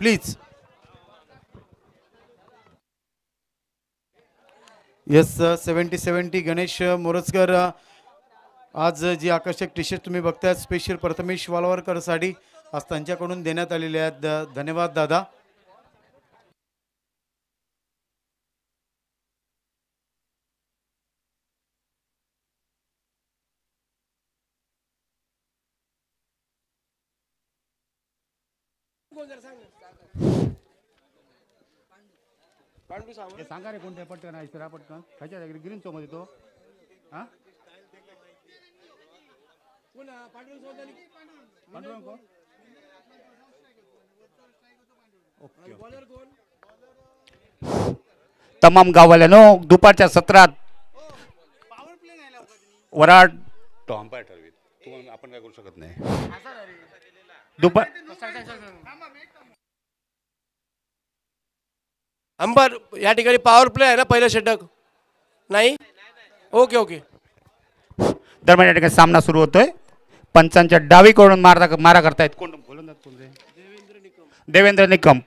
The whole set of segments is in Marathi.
प्लीज. येस 70-70 गणेश मोरजकर. आज जी आकर्षक टी शर्ट तुम्ही बघताय स्पेशल प्रथमेश वालवरकर साठी आज त्यांच्याकडून देण्यात आलेले आहेत. धन्यवाद दादा. सांगा रे कोणत्या पटकन आहे पटकन खायच्या ग्रीन चो मध्ये तो हा तमाम गाववाल्यानो दुपारच्या सत्रात वराड तो अंपायर ठरवेल. आपण काय करू शकत नाही. दुपार अंबर या ठिकाणी पॉवर प्ले आहे ना पहिलं षटक नाही. Okay okay. दरम्यान या ठिकाणी सामना सुरू होतोय. पंचांच्या डावीकडून मारा करतायत कोण देवेंद्र निकम.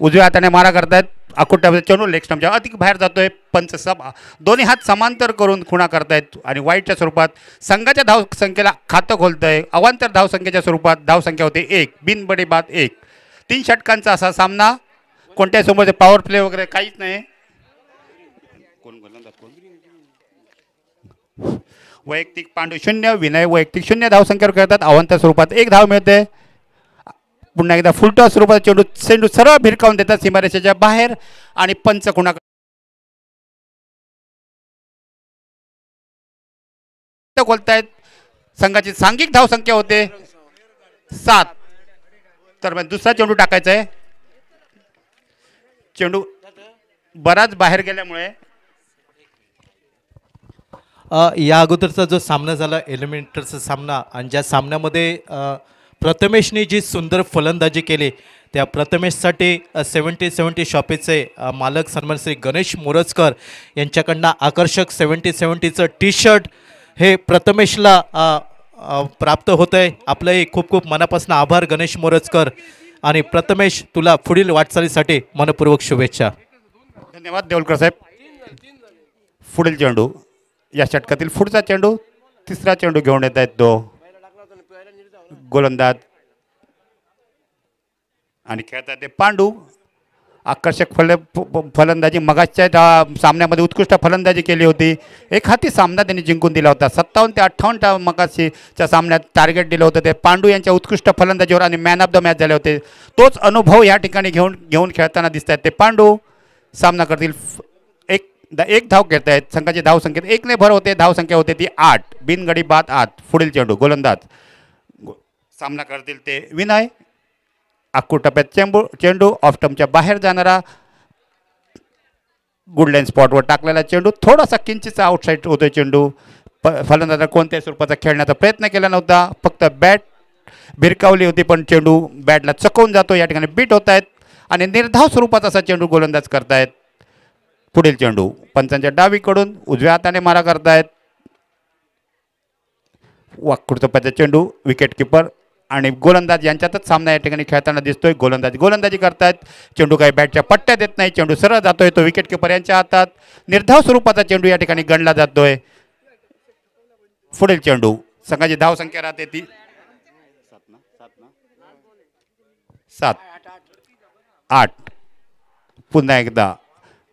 उजव्या हाताने मारा करतायत. अकोट्यामध्ये चेंडू लेग स्टंपच्या अति बाहेर जातोय. पंच दोन्ही हात समांतर करून खुणा करतायत आणि वाईटच्या स्वरूपात संघाच्या धावसंख्येला खातं खोलतंय. अवांतर धावसंख्येच्या स्वरूपात धावसंख्या होते 1 बिनबडी बाद 1. 3 षटकांचा असा सामना. कोणत्याही समोर पॉवर प्ले वगैरे काहीच नाही. वैयक्तिक पांडू 0 विनय वैयक्तिक 0 धावसंख्येवर खेळतात. अवांतर स्वरूपात 1 धाव मिळते. पुन्हा एकदा फुलटॉस स्वरूपात चेंडू सरळ भिरकावून देतात सीमारेषेच्या बाहेर आणि पंच खुणा खोलतायत. संघाची सांघिक धावसंख्या होते 7. तर दुसरा चेंडू टाकायचा आहे. चेंडू बराच बाहेर गेल्यामुळे या अगोदरचा जो सामना झाला एलिमिनेटरचा सामना आणि ज्या सामन्यामध्ये प्रथमेशने जी सुंदर फलंदाजी केली त्या प्रथमेशसाठी 70-70 शॉपीचे मालक सन्मान श्री गणेश मोरजकर यांच्याकडनं आकर्षक 70-70चं टी शर्ट हे प्रथमेशला प्राप्त होतं आहे. आपलंही खूप खूप मनापासून आभार गणेश मोरजकर. आणि प्रथमेश तुला पुढील वाटचालीसाठी मनपूर्वक शुभेच्छा. धन्यवाद देवलकर साहेब. पुढील चेंडू या षटकातील पुढचा चेंडू तिसरा चेंडू घेऊन येत आहेत तो गोलंदाज आणि खेळतात ते पांडू. आकर्षक फलंदाजी मगाच्या सामन्यामध्ये उत्कृष्ट फलंदाजी केली होती. एक हाती सामना त्यांनी जिंकून दिला होता. 57-58 मगाशीच्या सामन्यात टार्गेट दिलं होतं ते पांडू यांच्या उत्कृष्ट फलंदाजीवर आणि मॅन ऑफ द मॅच झाले होते. तोच अनुभव या ठिकाणी घेऊन खेळताना दिसत आहेत ते पांडू. सामना करतील. एक धाव घेत आहेत. संघाची धावसंख्येत 1 ने भर होते. धावसंख्या होते ती 8 बिनगडी बाद 8. पुढील चेंडू गोलंदाज सामना करतील ते विनय. अक्कू टप्प्यात चेंडू ऑफस्टंपच्या बाहेर जाणारा गुडलाईन स्पॉटवर टाकलेला चेंडू थोडासा किंचितचा आउटसाईड होतोय चेंडू. फलंदाजाला कोणत्याही स्वरूपाचा खेळण्याचा प्रयत्न केला नव्हता. फक्त बॅट भिरकावली होती पण चेंडू बॅटला चकवून जातो. या ठिकाणी बीट होत आहेत आणि निर्धाव स्वरूपात असा चेंडू गोलंदाज करतायत. पुढील चेंडू पंचांच्या डावीकडून उजव्या हाताने मारा करतायत. वाकूड टप्प्याचा चेंडू विकेट किपर आणि गोलंदाज यांच्यातच सामना या ठिकाणी खेळताना दिसतोय. गोलंदाजी करतायत. चेंडू काही बॅटच्या पट्ट्या देत नाही. चेंडू सरळ जातोय तो विकेट किपर यांच्या हातात. निर्धाव स्वरूपाचा चेंडू या ठिकाणी गणला जातोय. पुढील चेंडू संघाची धावसंख्या राहते ती 7-8. पुन्हा एकदा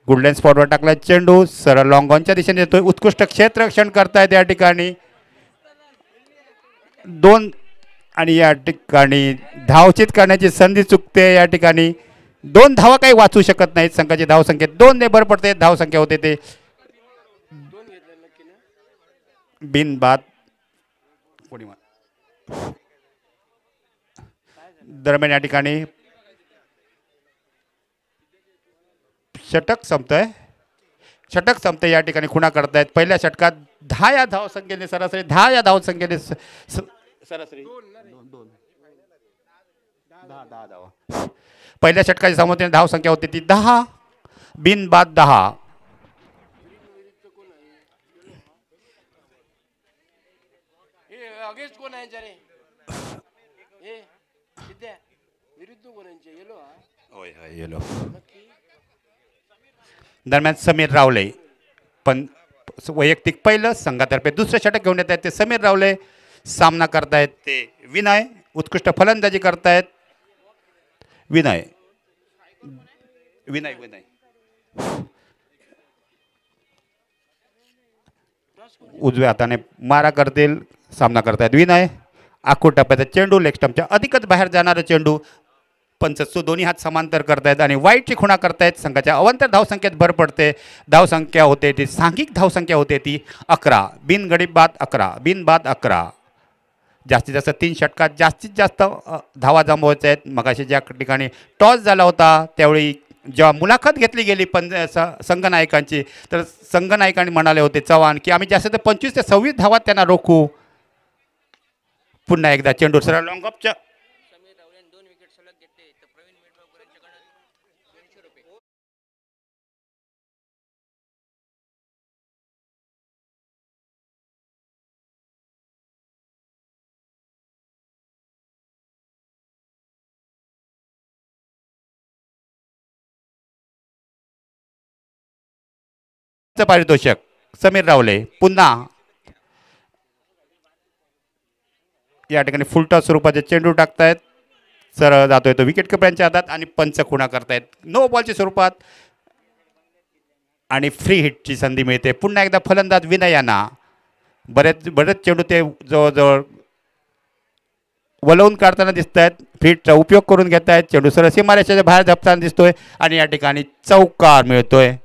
गुडलाईन स्पॉटवर टाकला चेंडू सरळ लॉंग ऑनच्या दिशेने येतोय. उत्कृष्ट क्षेत्ररक्षण करतायत या ठिकाणी 2 आणि या ठिकाणी धावचित करण्याची संधी चुकते. या ठिकाणी 2 धावा काही वाचू शकत नाहीत. संघाची धावसंख्येत 2 ने भर पडते. धावसंख्या होते ते बिनबाद. दरम्यान या ठिकाणी षटक संपतंय. या ठिकाणी खुणा करतायत. पहिल्या षटकात 10 या धावसंख्येने सरासरी 10 या धावसंख्येने सरासरी 10 धावा. पहिल्या षटकाची समोर धावसंख्या होती ती 10 बिनबाद 10. होय होय येलो. दरम्यान समीर रावले पण वैयक्तिक पहिलं, संघातर्फे दुसरं षटक घेऊन येत आहेत ते समीर रावले. सामना करतायत ते विनय. उत्कृष्ट फलंदाजी करतायत विनय. विनय विनय उजव्या हाताने मारा करतील. सामना करतायत विनय. आखूड टप्प्याचा चेंडू लेग स्टंपच्या अधिकच बाहेर जाणारा चेंडू. पंच दोन्ही हात समांतर करतायत आणि वाईटची खुणा करतायत. संघाच्या अवांतर धावसंख्येत भर पडते. धावसंख्या होते ती सांघिक धावसंख्या होते ती 11. बिनगडी बाद 11. बिनबाद 11. जास्तीत जास्त 3 षटकात जास्तीत जास्त धावा जमवायच्या आहेत. मगाशी ज्या ठिकाणी टॉस झाला होता त्यावेळी जेव्हा मुलाखत घेतली गेली संघनायकांची, तर संघनायकांनी म्हणाले होते चव्हाण की आम्ही जास्तीत 25 ते 26 धावात त्यांना रोखू. पुन्हा एकदा चेंडू सरळ लॉंग ऑफच्या पारितोषिक समीर रावले पुन्हा या ठिकाणी फुलटॉस स्वरूपाचे चेंडू टाकतायत. सरळ जातोय तो विकेट किपरांच्या हातात आणि पंच खुणा करतायत नो बॉलच्या स्वरूपात आणि फ्री हिटची संधी मिळते. पुन्हा एकदा फलंदाज विनय यांना बरेच चेंडू ते जवळजवळ वलवून काढताना दिसत आहेत. फ्रीटचा उपयोग करून घेत आहेत. चेंडू सरळ सीमारेषेच्या बाहेर झपताना दिसतोय आणि या ठिकाणी चौकार मिळतोय.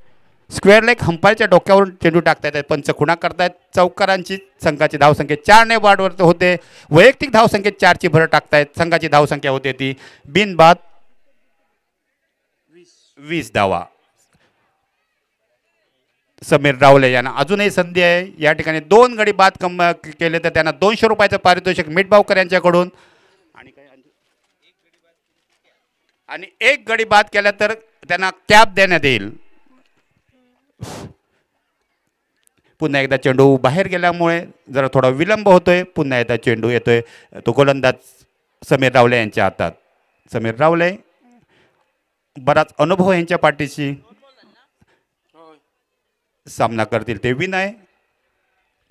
स्क्वेअर लेग हंपायरच्या डोक्यावरून चेंडू टाकतायत. पंच खुणा करतायत. चौकारांची संघाची धावसंख्या 4ने वाढवर होते. वैयक्तिक धावसंख्येत 4ची भर टाकतायत. संघाची धावसंख्या होते ती बिनबाद 20 धावा. समीर रावले यांना अजूनही संधी आहे. या ठिकाणी 2 गडी बाद केले तर त्यांना 200 रुपयाचं पारितोषिक मिठबावकर यांच्याकडून आणि 1 गडी बाद केला तर त्यांना कॅप देण्यात येईल. पुन्हा एकदा चेंडू बाहेर गेल्यामुळे जरा थोडा विलंब होतोय. पुन्हा एकदा चेंडू येतोय तो गोलंदाज समीर रावले यांच्या हातात. समीर रावले बराच अनुभव यांच्या पाठीशी. सामना करतील ते विनय.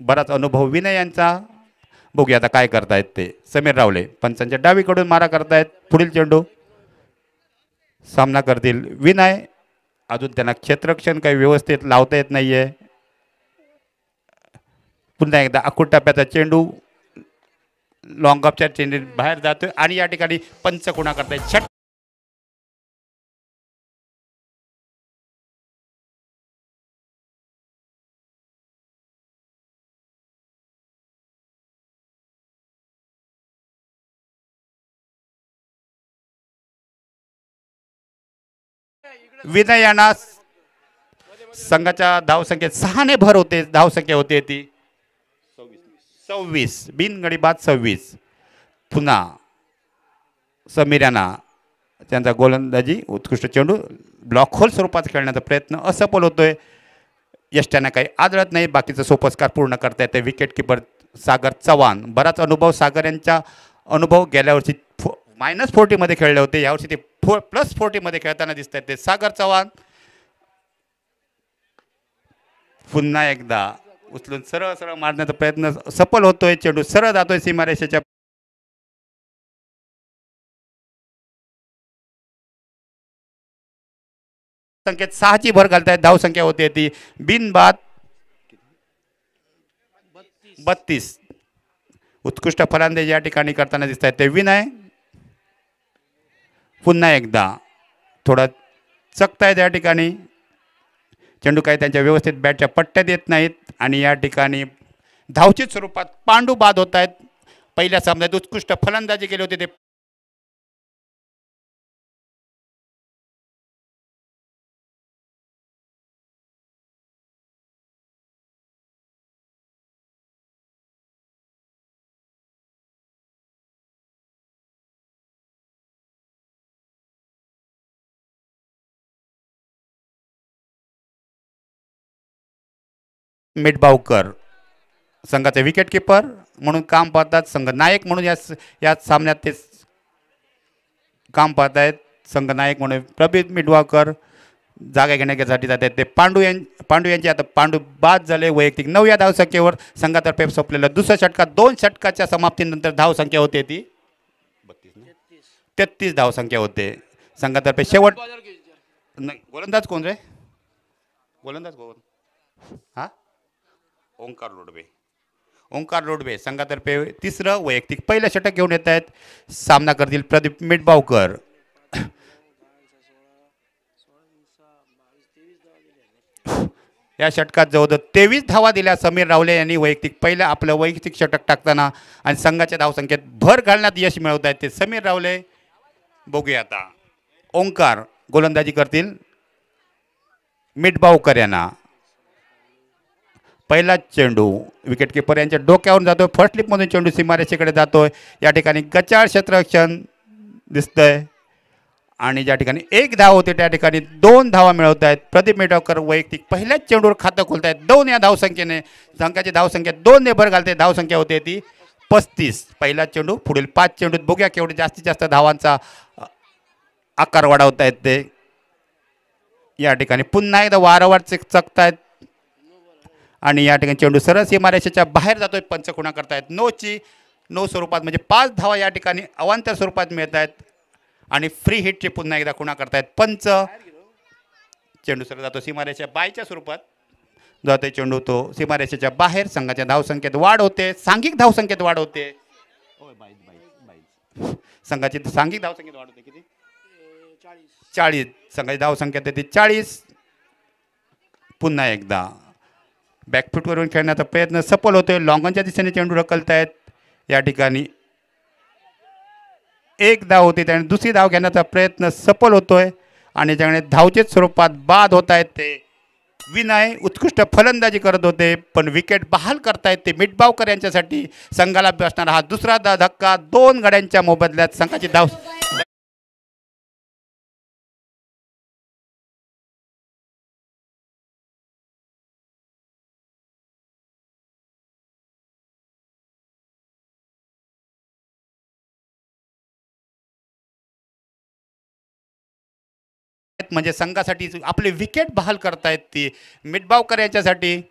बराच अनुभव विनय यांचा. बघूया आता काय करतायत ते समीर रावले. पंचांच्या डावीकडून मारा करतायत. पुढील चेंडू सामना करतील विनय. अजून त्यांना क्षेत्ररक्षण काही व्यवस्थित लावता येत नाहीये. पुन्हा एकदा आखूड टप्प्याचा चेंडू लॉंग ऑफच्या चेंडू बाहेर जातोय आणि या ठिकाणी पंच खुणा करतायत. विनय यांना संघाच्या धावसंख्येत 6ने भर होते. धावसंख्या होते ती 26. बिनगडी बाद 26. पुन्हा समीर यांना त्यांचा गोलंदाजी उत्कृष्ट चेंडू ब्लॉक होल स्वरूपात खेळण्याचा प्रयत्न असफल होतोय. यष्ट्यांना काही आदळत नाही. बाकीचं सोपस्कार पूर्ण करता येते. विकेट किपर सागर चव्हाण. बराच अनुभव सागर यांचा. अनुभव गेल्या वर्षी -40 मध्ये खेळले होते. यावर्षी ते +40 मध्ये खेळताना दिसत आहेत ते सागर चव्हाण. पुन्हा एकदा उचलून सरळ सरळ मारण्याचा प्रयत्न सफल होतोय. चेंडू सरळ जातोय सीमारेषेच्या संख्येत 6ची भर घालतायत. धावसंख्या होते ती बिनबाद 32. उत्कृष्ट फलंदाजी या ठिकाणी करताना दिसत आहेत ते विनय. पुन्हा एकदा थोडा चकतायत या ठिकाणी. चेंडू काही त्यांच्या व्यवस्थित बॅटच्या पट्ट्यात येत नाहीत आणि या ठिकाणी धावचित स्वरूपात पांडू बाद होत आहेत. पहिल्या सामन्यात उत्कृष्ट फलंदाजी केली होती ते मिठबावकर संघाचे विकेट किपर म्हणून काम पाहतात. संघ नायक म्हणून या सामन्यात ते काम पाहत आहेत. संघनायक म्हणून प्रदीप मिडवाकर जागा घेण्यासाठी जातात. ते पांडू यांचे आता पांडू बाद झाले वैयक्तिक 9 या धावसंख्येवर संघातर्फे संपलेलं दुसऱ्या षटकात 2 षटकाच्या समाप्तीनंतर धावसंख्या होते ती 33 धावसंख्या होते संघातर्फे. शेवट नाही गोलंदाज कोण रे? गोलंदाज कोण? हा ओंकार लोडबे संघातर्फे तिसरं वैयक्तिक पहिलं षटक घेऊन येत आहेत. सामना करतील प्रदीप मिडबावकर. या षटकात जवळजवळ 23 धावा दिल्या समीर रावले यांनी वैयक्तिक पहिलं आपलं वैयक्तिक षटक टाकताना आणि संघाच्या धावसंख्येत भर घालण्यात यश मिळवत आहेत ते समीर रावले. बघूया आता ओंकार गोलंदाजी करतील मिडबावकर यांना. पहिला चेंडू विकेट किपर यांच्या डोक्यावरून जातोय. फर्स्ट स्लिपमधून चेंडू सीमारेषेकडे जातोय. या ठिकाणी गचाळ क्षेत्ररक्षण दिसतंय आणि ज्या ठिकाणी 1 धाव होते त्या ठिकाणी 2 धावा मिळवत आहेत. प्रदीप मिडवाकर वैयक्तिक पहिल्याच चेंडूवर खातं खोलत आहेत 2 या धावसंख्येने. संघाची धावसंख्येत 2 ने भर घालते. धावसंख्या होते ती 35. पहिला चेंडू पुढील 5 चेंडूत बघूया केवढे जास्तीत जास्त धावांचा आकार वाढवत आहेत ते. या ठिकाणी पुन्हा एकदा वारंवार चकतायत आणि या ठिकाणी चेंडू सरळ सीमारेषेच्या बाहेर जातोय. पंच खुणा करतायत नो स्वरूपात म्हणजे 5 धावा या ठिकाणी अवांतर स्वरूपात मिळत आहेत आणि फ्री हिटची पुन्हा एकदा खुणा करतायत पंच. चेंडू सरळ जातो सीमारेषेच्या बायच्या स्वरूपात जातोय चेंडू तो सीमारेषेच्या बाहेर. संघाच्या धावसंख्येत वाढ होते. सांघिक धावसंख्येत वाढ होते. संघाची सांघिक धावसंख्येत वाढ होते किती? 40. संघाची धावसंख्येत येते 40. पुन्हा एकदा बॅकफुटवरून खेळण्याचा प्रयत्न सफल होतोय. लॉंगॉनच्या दिशेने चेंडू ढकलतायत. या ठिकाणी 1 धाव होते त्याने दुसरी धाव घेण्याचा प्रयत्न सफल होतोय आणि ज्यामुळे धावचे स्वरूपात बाद होत आहेत ते विनय उत्कृष्ट फलंदाजी करत होते पण विकेट बहाल करतायत ते मिडबावकर यांच्यासाठी. संघाला बसणारा हा दुसरा धक्का 2 गड्यांच्या मोबदल्यात संघाची धाव म्हणजे संघासाठी आपले विकेट बहाल करतायत ती मिडबावकर यांच्यासाठी.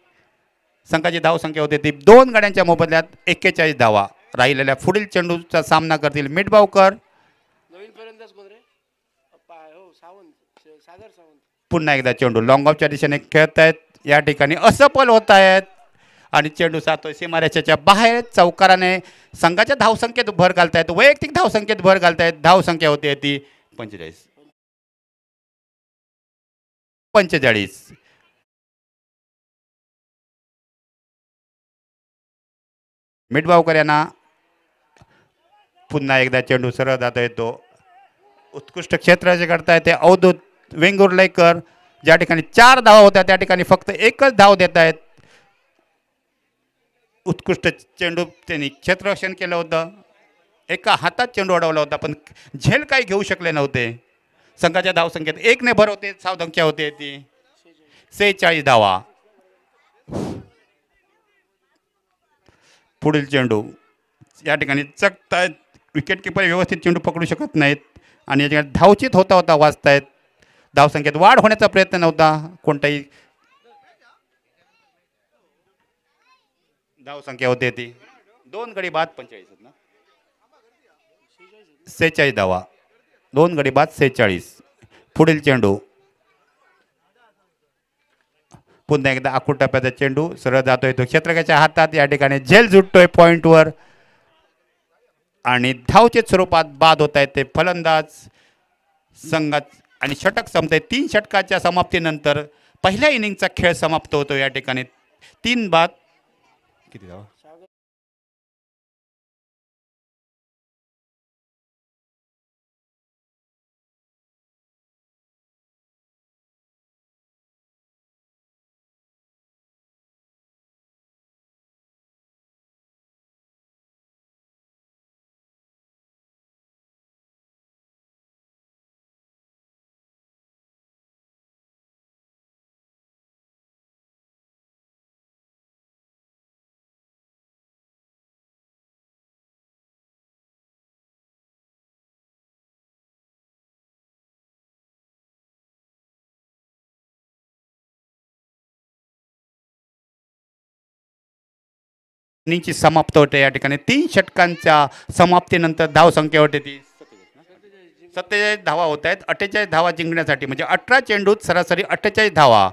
संघाची धावसंख्या होते ती 2 गड्यांच्या मोबदल्यात 41 धावा. राहिलेल्या पुढील चेंडूचा सामना करतील मिडबावकर. नवीन फलंदाज कोण रे? सागर सावंत. पुन्हा एकदा चेंडू लॉंग ऑफच्या दिशेने खेळत आहेत. या ठिकाणी असफल होत आहेत आणि चेंडू सातोय सीमारेषेच्या बाहेर. चौकाराने संघाच्या धावसंख्येत भर घालतायत. वैयक्तिक धावसंख्येत भर घालतायत. धावसंख्या होती ती 45. मिडबावकर यांना पुन्हा एकदा चेंडू सरळ जाता येतो. उत्कृष्ट क्षेत्राचे करतायत ते अवधूत वेंगुर्लेकर. ज्या ठिकाणी 4 धावा होत्या त्या ठिकाणी फक्त 1च धाव देत आहेत. उत्कृष्ट चेंडू त्यांनी क्षेत्ररक्षण केलं होतं. एका हातात चेंडू अडवला होता पण झेल काही घेऊ शकले नव्हते. संघाच्या धावसंख्येत 1 ने भर होते. धावसंख्या होते ती 46 धावा. पुढील चेंडू या ठिकाणी चकतायत. विकेट किपर व्यवस्थित चेंडू पकडू शकत नाहीत आणि या ठिकाणी धावचित होता वाचतायत. धावसंख्येत वाढ होण्याचा प्रयत्न नव्हता कोणताही. धावसंख्या होते ती 2 गडी बाद 45 ना 46 धावा. 2 गडी बाद 46. पुढील चेंडू पुन्हा एकदा आखूड टप्प्याचा चेंडू सरळ जातोय तो क्षेत्रकाच्या हातात. या ठिकाणी झेल सुटतोय पॉइंटवर आणि धावचे स्वरूपात बाद होत आहेत ते फलंदाज. संघात आणि षटक संपते. 3 षटकाच्या समाप्तीनंतर पहिल्या इनिंगचा खेळ समाप्त होतो. या ठिकाणी 3 बाद किती धावा इनिंगची समाप्त होते या ठिकाणी 3 षटकांच्या समाप्तीनंतर धावसंख्या होते ती 47 धावा होत आहेत 48 धावा जिंकण्यासाठी म्हणजे 18 चेंडूत सरासरी 48 धावा.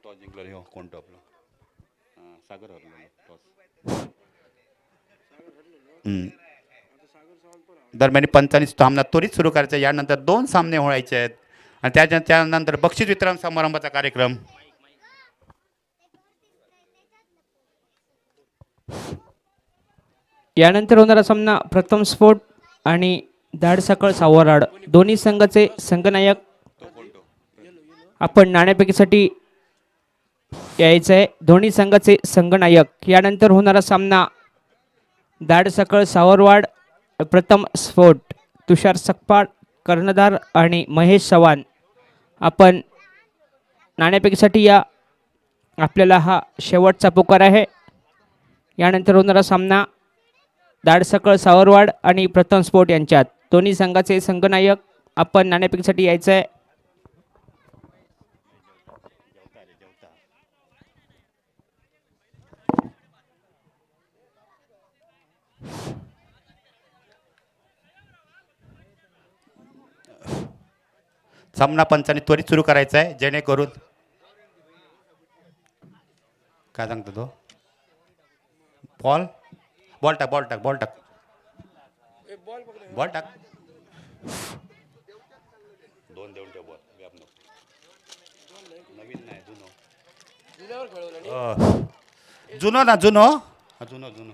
टॉस जिंकलं कोण टॉपला सागर दरम्यान पंचांनी सामना त्वरित सुरू करायचा. यानंतर 2 सामने व्हायचे आहेत आणि त्यानंतर बक्षीस वितरण समारंभाचा कार्यक्रम. यानंतर होणारा सामना प्रथम स्फोट आणि धाडसकळ सावराड दोन्ही संघाचे संघनायक आपण नाणेफेकीसाठी यायचं आहे. दोन्ही संघाचे संघनायक. यानंतर होणारा सामना धाडसकळ सावरवाड प्रथम स्फोट तुषार सकपाळ कर्णधार आणि महेश चव्हाण आपण नाणेफेकीसाठी या. आपल्याला हा शेवटचा पुकार आहे. यानंतर होणारा सामना धाडसकळ सावरवाड आणि प्रथम स्फोट यांच्यात दोन्ही संघाचे संघनायक आपण नाणेफेकीसाठी यायचं आहे. सामना पंचांनी त्वरित सुरू करायचा आहे जेणेकरून काय सांगतो तो बॉल बॉल टाक बॉल टाक बॉल टाक बॉल टाक 2 देऊन ठेव बॉल नवीन नाही जुनो ना जुनो जुनो जुनो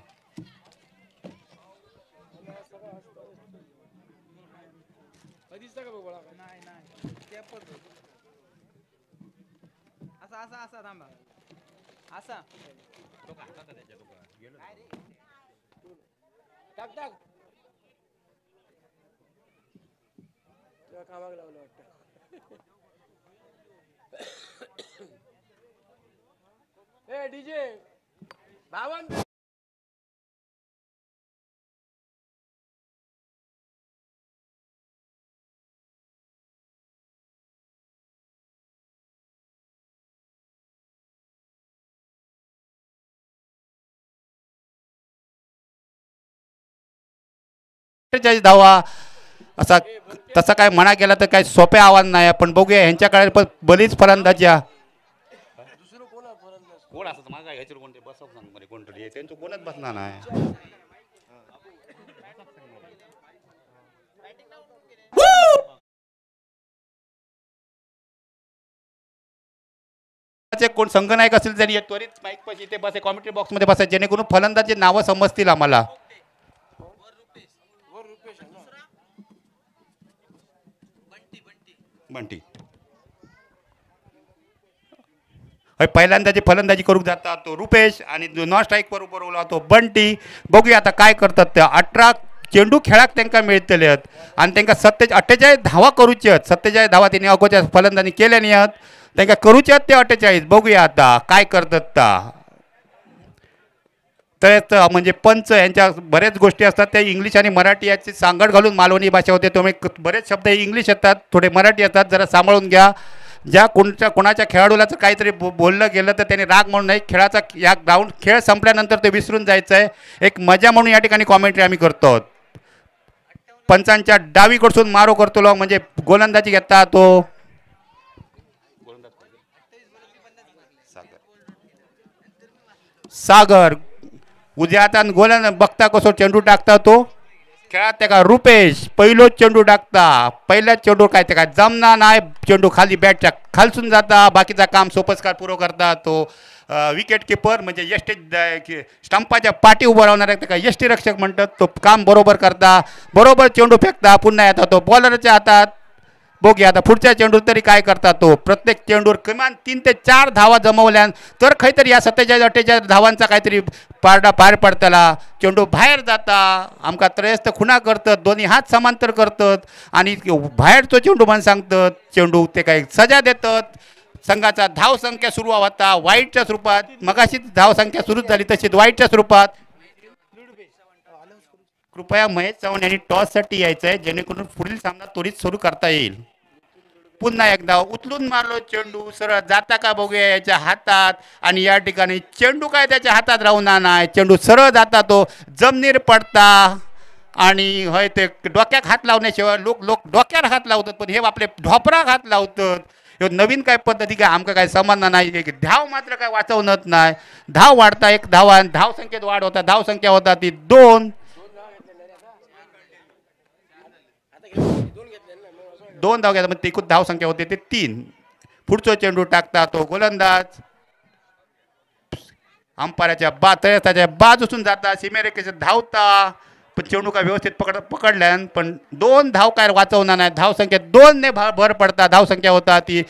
टाक टाक कामाला लावलं वाटतं. ए डीजे भावन धावा असा तसा काय म्हणा गेला तर काय सोपे आव्हान नाही. पण बघूया ह्यांच्याकडे पण बरीच फलंदाज्या कोण असं माझा ह्याच्या कोणते बसव सांग मध्ये कोणतरी त्यांचं कोणच बसणार नाही. कोण संघनायक असेल तरी त्वरित माईक पाशी इथे बसे कॉमेंट्री बॉक्स मध्ये बसा जेणेकरून फलंदाजी नावं समजतील आम्हाला. बंटी पहिल्यांदाची फलंदाजी करू जातात तो रुपेश आणि नॉन स्ट्राईक वर उभं तो बंटी. बघूया आता काय करतात त्या. 18 चेंडू खेळाक त्यांना मिळतले आहेत आणि त्यांना 48 धावा करूचे आहेत. 47 धावा त्यांनी अगोदर फलंदाजी केल्या नाही आहेत त्यांना करूचे आहेत ते 48. बघूया आता काय करतात त्या. तर म्हणजे पंच यांच्या बरेच गोष्टी असतात त्या इंग्लिश आणि मराठी याची सांगड घालून मालवणी भाषा होते त्यामुळे बरेच शब्द इंग्लिश येतात थोडे मराठी येतात. जरा सांभाळून घ्या. ज्या कोणाच्या खेळाडूला काहीतरी बोललं गेलं तर त्याने राग म्हणून नाही. खेळाचा या ग्राउंड खेळ संपल्यानंतर ते विसरून जायचं आहे. एक मजा म्हणून या ठिकाणी कॉमेंट्री आम्ही करतो. पंचांच्या डावीकडसून मारो करतो म्हणजे गोलंदाजी घेता तो सागर उद्या आता गोलन बघता कसो चेंडू टाकता तो खेळात त्या रुपेश पहिलोच चेंडू टाकता. पहिल्याच चेंडू काय ते काय जमना नाही. चेंडू खाली बॅटच्या खालसून जाता. बाकीचा काम सोपस्कार पुरो करता तो विकेट किपर म्हणजे यष्टी स्टंपाच्या पाठी उभं राहणार आहे काय यष्टी रक्षक म्हणतात. तो काम बरोबर करता. बरोबर चेंडू फेकता. पुन्हा येता तो बॉलरच्या हातात. बघूया आता पुढच्या चेंडूर तरी काय करता तो. प्रत्येक चेंडूर किमान 3 ते 4 धावा जमवल्या तर काहीतरी या 47-48 धावांचा काहीतरी पारडा पार पडताला. चेंडू बाहेर जाता. आमका त्रयस्थ खुणा करतात. दोन्ही हात समांतर करतात आणि बाहेरचो चेंडू म्हणून सांगतात. चेंडू ते काही सजा देतात. संघाचा धावसंख्या सुरू होता वाईटच्या स्वरूपात. मगाशीच धावसंख्या सुरू झाली तशीच वाईटच्या स्वरूपात. कृपया महेश चव्हाण यांनी टॉससाठी यायचं आहे जेणेकरून पुढील सामना त्वरित सुरू करता येईल. पुन्हा एकदा उचलून मारलो चेंडू सरळ जाता का बघूया याच्या हातात आणि या ठिकाणी चेंडू काय त्याच्या हातात राहून नाही चेंडू सरळ जाता तो जमिनीर पडता आणि होय ते डोक्याक हात लावण्याशिवाय लोक लोक डोक्यावर हात लावतात पण हे आपले ढोपराक हात लावतात हे नवीन काय पद्धती काय आमका काय समजणार नाही की धाव मात्र काय वाचवणत नाही धाव वाढता एक धावा धाव संख्येत वाढ होता धाव संख्या होता ती 2 धाव घ्यायचा म्हणजे एकूण धाव संख्या होते ते 3 पुढचा चेंडू टाकता तो गोलंदाज अंपायरच्या तळ्याच्या बाजूसून जाता सीमेरेखेचे धावता पण चेंडू काय व्यवस्थित पकडल्यान पण 2 धाव काय वाचवणार नाही धाव संख्या 2 ने भर पडता धाव संख्या होता ती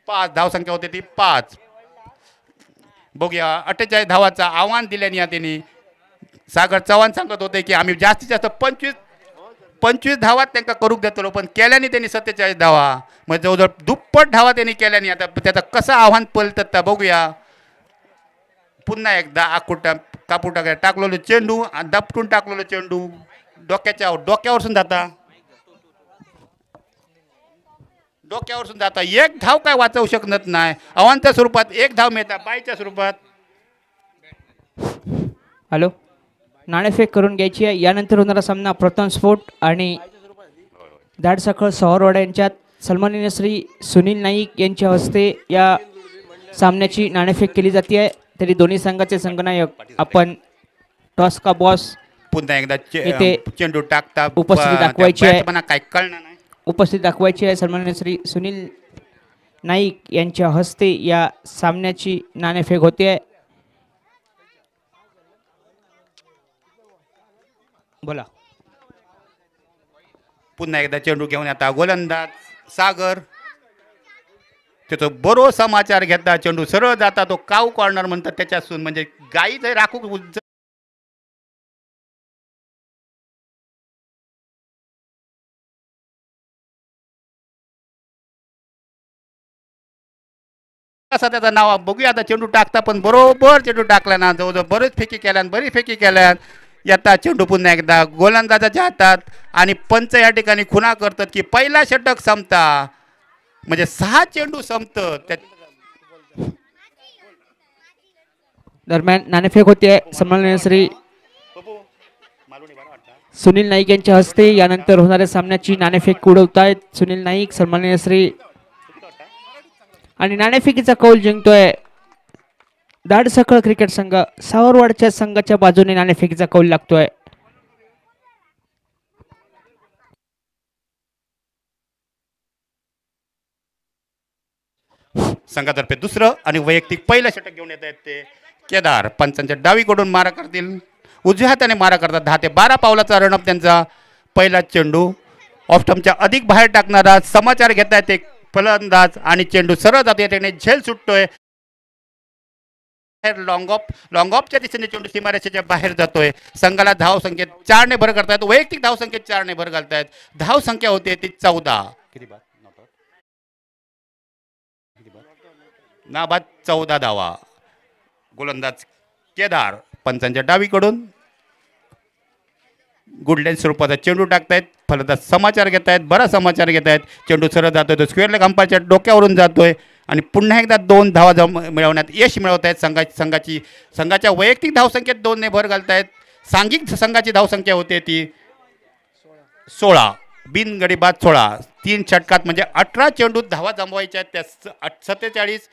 5 धाव संख्या होती ती 5 बघूया 48 धावाचा आव्हान दिल्याने त्यांनी सागर चव्हाण सांगत होते की आम्ही जास्तीत जास्त 25 धावात त्यांना करूक देतो पण केल्याने त्यांनी 47 धावा म्हणजे जवळजवळ दुप्पट धावा त्यांनी केल्याने आता त्याचं कसं आव्हान पलतात बघूया पुन्हा एकदा आकुटा कापून टाकलेलं चेंडू दपटून टाकलेलं चेंडू डोक्यावरसून जाता एक धाव काय वाचवू शकत नाही आव्हानच्या स्वरूपात एक धाव मिळतात बाईच्या स्वरूपात हॅलो नाणेफेक करून घ्यायची आहे यानंतर होणारा सामना प्रथम स्फोट आणि दाडसाखळ सौरवाडा यांच्यात सन्माननीय श्री सुनील नाईक यांच्या हस्ते या सामन्याची नाणेफेक केली जाते आहे तरी दोन्ही संघाचे संघनायक आपण टॉस का बॉस पुन्हा एकदा इथे चेंडू टाकता उपस्थिती दाखवायची आहे काय कळणार नाही उपस्थित दाखवायची आहे सन्माननीय श्री सुनील नाईक यांच्या हस्ते या सामन्याची नाणेफेक होते आहे बोला पुन्हा एकदा चेंडू घेऊन येता गोलंदाज सागर त्याचा बरो समाचार घेता चेंडू सरळ जाता तो काव कॉर्नर म्हणतात त्याच्यासून म्हणजे गाई जर राखू असं त्याचं नाव बघूया आता चेंडू टाकता पण बरोबर चेंडू टाकला ना जवळजवळ बरीच फेकी केल्यान बरी फेकी केल्यान येता चेंडू पुन्हा एकदा गोलंदाजाच्या हातात आणि पंच या ठिकाणी खुणा करतात की पहिला षटक संपता म्हणजे 6 चेंडू संपत दरम्यान नाणेफेक होते सन्माननीय श्री सुनील नाईक यांच्या हस्ते यानंतर होणाऱ्या सामन्याची नाणेफेक उडवत आहेत सुनील नाईक सन्माननीय श्री आणि नाणेफेकीचा कौल जिंकतोय दाडसखळ क्रिकेट संघ सावरवाडच्या संघाच्या बाजूने नाणेफेकीचा कौल लागतोय संघातर्फे दुसरं आणि वैयक्तिक पहिलं षटक घेऊन येत आहेत ते केदार पंचांच्या डावीकडून मारा करतील उजव्या हाताने मारा करतात 10 ते 12 पावलाचा रनअप त्यांचा पहिला चेंडू ऑफस्टंपच्या अधिक बाहेर टाकणारा समाचार घेत आहेत एक फलंदाज आणि चेंडू सरळ जातो त्याने झेल सुटतोय लॉंग ऑफच्या दिशेने चेंडू सीमारेषेच्या बाहेर जातोय संघाला धाव संख्येत 4 ने भर करतायत वैयक्तिक धाव संख्येत 4 ने भर घालतायत धाव संख्या होते ती 14 किती नाबाद 14 धावा गोलंदाज केदार पंचांच्या डावीकडून गुडलॅन स्वरूपाचा चेंडू टाकतायत फलंदाज समाचार घेत आहेत बरा समाचार घेत आहेत चेंडू सरळ जातोय तो स्क्वेअर लेग अंपायरच्या डोक्यावरून जातोय आणि पुन्हा एकदा 2 धावा मिळवण्यात यश मिळवत आहेत संघाच्या वैयक्तिक धावसंख्येत 2 ने भर घालतायत सांघिक संघाची धावसंख्या होते ती 16 बिनगडी बाद 16 3 षटकात म्हणजे 18 चेंडूत धावा जमवायच्या आहेत त्या 47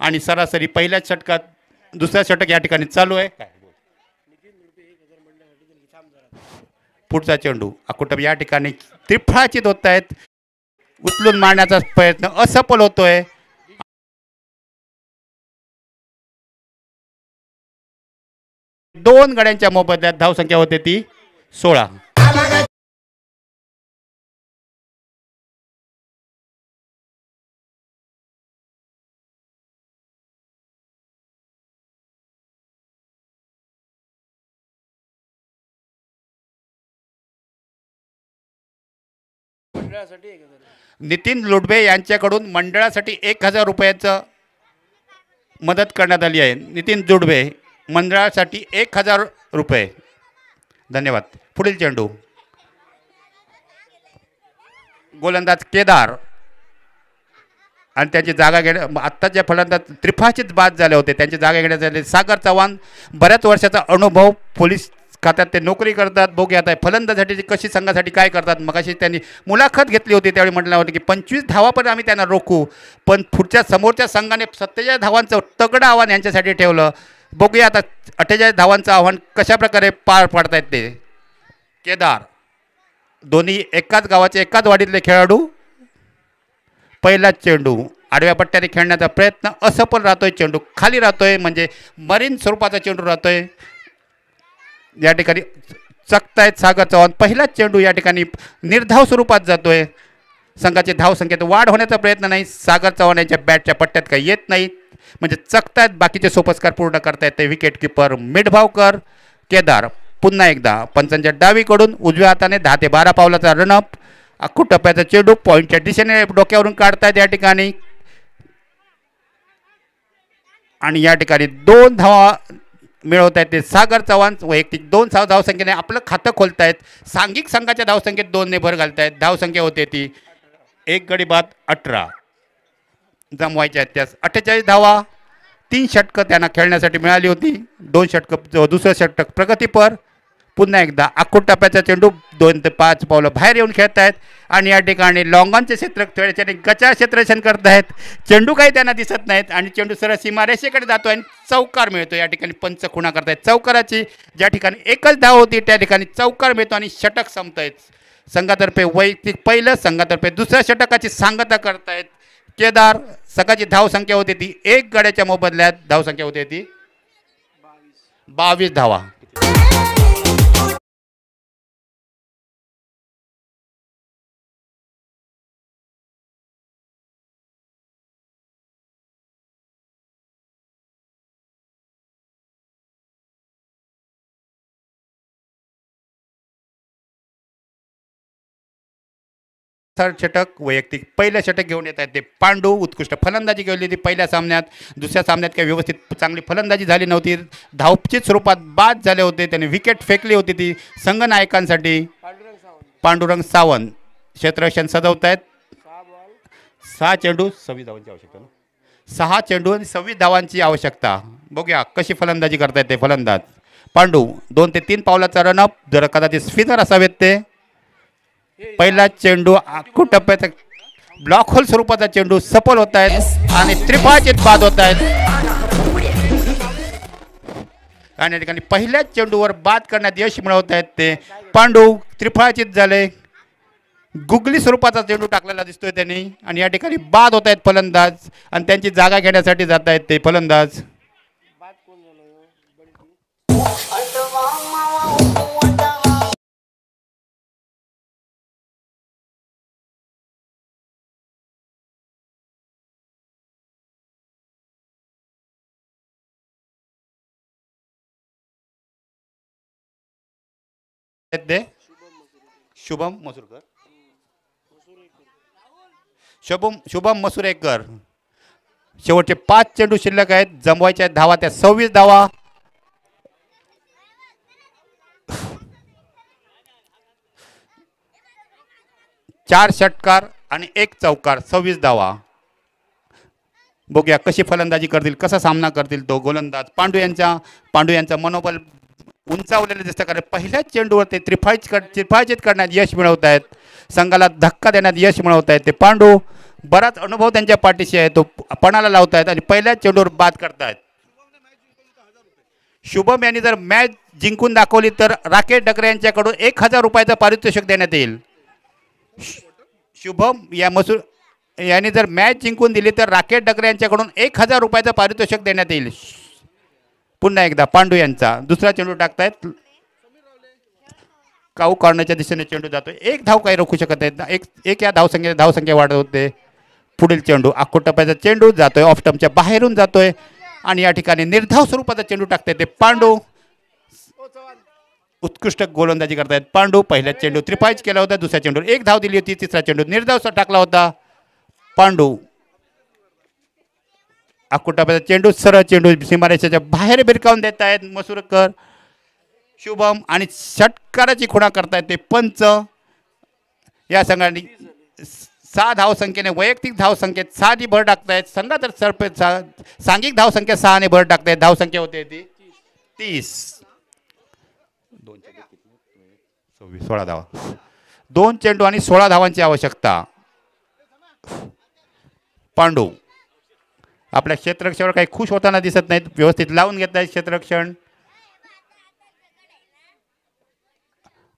आणि सरासरी पहिल्याच षटकात दुसऱ्या षटक या ठिकाणी चालू आहे पुढचा चेंडू अकुटब या ठिकाणी त्रिफळाचित होत आहेत उचलून मारण्याचा प्रयत्न असफल होतोय दोन गड्यांच्या मोबदल्यात धावसंख्या होते ती 16 नितीन लोडबे यांच्याकडून मंडळासाठी 1000 रुपयाचं मदत करण्यात आली आहे नितीन जोडबे मंडळासाठी 1000 रुपये धन्यवाद पुढील चेंडू गोलंदाज केदार आणि त्यांची जागा घेण्या आत्ता जे फलंदाज त्रिफाचित बाद झाले होते त्यांची जागा घेण्यात आले सागर चव्हाण. बऱ्याच वर्षाचा अनुभव, पोलीस खात्यात ते नोकरी करतात. बघूया आता फलंदाजासाठी कशी संघासाठी काय करतात. मगाशी त्यांनी मुलाखत घेतली होती त्यावेळी म्हटलं होतं की 25 धावापर्यंत आम्ही त्यांना रोखू, पण पुढच्या समोरच्या संघाने 47 धावांचं तगडं आव्हान यांच्यासाठी ठेवलं. बघूया आता 48 धावांचं आव्हान कशाप्रकारे पार पाडतायत ते. केदार दोन्ही एकाच गावाचे एकाच वाडीतले खेळाडू. पहिलाच चेंडू आडव्या पट्ट्याने खेळण्याचा प्रयत्न असफल राहतोय. चेंडू खाली राहतोय म्हणजे मरीन स्वरूपाचा चेंडू राहतोय. या ठिकाणी चकतायत सागर चव्हाण. पहिलाच चेंडू या ठिकाणी निर्धाव स्वरूपात जातोय. संघाची धावसंख्येत वाढ होण्याचा प्रयत्न नाही. सागर चव्हाण यांच्या बॅटच्या पट्ट्यात काही येत नाही म्हणजे चकतायत. बाकीचे सोपस्कार पूर्ण करतायत ते विकेट किपर मिडभावकर. केदार पुन्हा एकदा पंचांच्या डावीकडून उजव्या हाताने 10 ते 12 पावलाचा रनअप. अख्खू टप्प्याचा चेंडू पॉईंटच्या दिशेने डोक्यावरून काढतायत या ठिकाणी. आणि या ठिकाणी 2 धावा मिळवत आहेत ते सागर चव्हाण. वैयक्तिक 2 धावसंख्येने आपलं खातं खोलतायत. सांघिक संघाच्या धावसंख्येत 2 ने भर घालतायत. धावसंख्या होते ती 1 गडी बाद 18 जमवायच्या आहेत. त्यास 48 धावा. 3 षटकं त्यांना खेळण्यासाठी मिळाली होती. 2 षटकं, दुसरं षटक प्रगतीपर. पुन्हा एकदा अख्खू टप्प्याचा चेंडू 2 ते 5 पावलं बाहेर येऊन खेळत आहेत. आणि या ठिकाणी लॉंगॉनचे क्षेत्र थोड्याच्याने गचा क्षेत्ररक्षण करत आहेत. चेंडू काही त्यांना दिसत नाहीत आणि चेंडू सरळ सीमारेषेकडे जातो आणि चौकार मिळतो. या ठिकाणी पंच खुणा करतायत. चौकाराची ज्या ठिकाणी एकच धाव होती त्या ठिकाणी चौकार मिळतो आणि षटक संपतायत. संघातर्फे वैयक्तिक पहिलं, संघातर्फे दुसऱ्या षटकाची सांगता करतायत केदार. संघाची धावसंख्या होती ती 1 गड्याच्या मोबदल्यात धावसंख्या होती ती 22 धावा. थर्ड षटक वैयक्तिक पहिलं षटक घेऊन येत आहेत ते पांडू. उत्कृष्ट फलंदाजी केली होती पहिल्या सामन्यात. दुसऱ्या सामन्यात काही व्यवस्थित चांगली फलंदाजी झाली नव्हती. धावचित स्वरूपात बाद झाले होते. त्याने विकेट फेकली होती ती संघनायकांसाठी. पांडुरंग सावंत क्षेत्ररक्षण सजवत आहेत. 6 चेंडू 26 धावांची आवश्यकता ना. 6 चेंडू आणि 26 धावांची आवश्यकता. बघूया कशी फलंदाजी करतायत ते फलंदाज. पांडू 2 ते 3 पावलाचा रनअप. जर कदाचित स्पिनर असावेत ते. पहिला चेंडू अख्खू टप्प्याचा ब्लॉक होल स्वरूपाचा चेंडू सफल होत आहेत आणि त्रिफाचित बाद होत आहेत. आणि या ठिकाणी पहिल्याच चेंडूवर बाद करण्यात यश मिळवत आहेत ते पांडू. त्रिफाचित झाले. गुगली स्वरूपाचा चेंडू टाकलेला दिसतोय त्यांनी. आणि या ठिकाणी बाद होत आहेत फलंदाज आणि त्यांची जागा घेण्यासाठी जात आहेत ते फलंदाज. शुभम मसुरकर. शुभम मसुरेकर. शेवटचे 5 चेंडू शिल्लक आहेत. जमवायच्या धावा त्या 26 धावा. चार षटकार आणि 1 चौकार 26 धावा. बघूया कशी फलंदाजी करतील, कसा सामना करतील तो गोलंदाज पांडू यांचा मनोबल उंचावलेलं दिसतं. कारण पहिल्याच चेंडूवर ते त्रिफाचित करण्यात यश मिळवत आहेत. संघाला धक्का देण्यात यश मिळवत आहेत ते पांडू. बराच अनुभव त्यांच्या पाठीशी आहे. तो पणाला लावत आहेत आणि पहिल्याच चेंडूवर बाद करतायत. शुभम यांनी जर मॅच जिंकून दाखवली तर राकेश डकरे यांच्याकडून 1000 रुपयाचं पारितोषिक देण्यात येईल. शुभम यांनी जर मॅच जिंकून दिली तर राकेश डकरे यांच्याकडून 1000 रुपयाचं पारितोषिक देण्यात येईल. पुन्हा एकदा पांडू यांचा दुसरा चेंडू टाकतायत. काऊ काढण्याच्या दिशेने चेंडू जातोय. 1 धाव काही रोखू शकत नाहीत. एक या धावसंख्या वाढत होते. पुढील चेंडू अख्खू टप्प्याचा चेंडू जातोय. ऑफ स्टंपच्या बाहेरून जातोय आणि या ठिकाणी निर्धाव स्वरूपाचा चेंडू टाकतायत ते पांडू. उत्कृष्ट गोलंदाजी करतायत पांडू. पहिल्या चेंडू त्रिफाच केला होता. दुसऱ्या चेंडूवर 1 धाव दिली होती. तिसरा चेंडू निर्धाव टाकला होता पांडू. अख्खू टप्प्याचा चेंडू सरळ चेंडू सीमारेषेच्या बाहेर भिरकावून देत आहेत मसुरकर. शुभम आणि षटकाराची खुणा करतायत ते पंच. या संघाने 6 धावसंख्येने वैयक्तिक धावसंख्येत 6 भर टाकतायत. संघातर सांघिक धावसंख्या 6 भर टाकतायत. धावसंख्या होते ती 30. 16 धावा. 2 चेंडू आणि 16 धावांची आवश्यकता. पांडू आपल्या क्षेत्ररक्षणावर काही खुश होताना दिसत नाहीत. व्यवस्थित लावून घेत आहेत क्षेत्ररक्षण.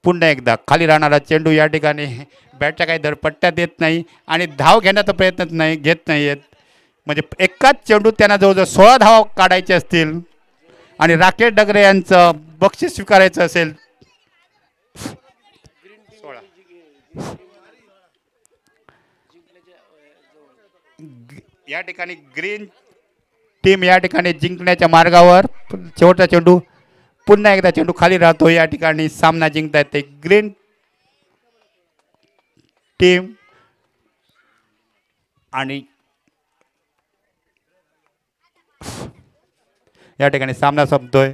पुन्हा एकदा खाली राहणारा चेंडू या ठिकाणी बॅटच्या काही धरपट्ट्या देत नाही आणि धाव घेण्याचा प्रयत्न घेत नाहीत. म्हणजे एकाच चेंडूत त्यांना जवळजवळ 16 धावा काढायचे असतील आणि राकेश डगरे यांचं बक्षीस स्वीकारायचं असेल. 16 या ठिकाणी ग्रीन टीम या ठिकाणी जिंकण्याच्या मार्गावर. शेवटचा चेंडू पुन्हा एकदा चेंडू खाली राहतो. या ठिकाणी सामना जिंकता येते ग्रीन टीम आणि या ठिकाणी सामना संपतोय.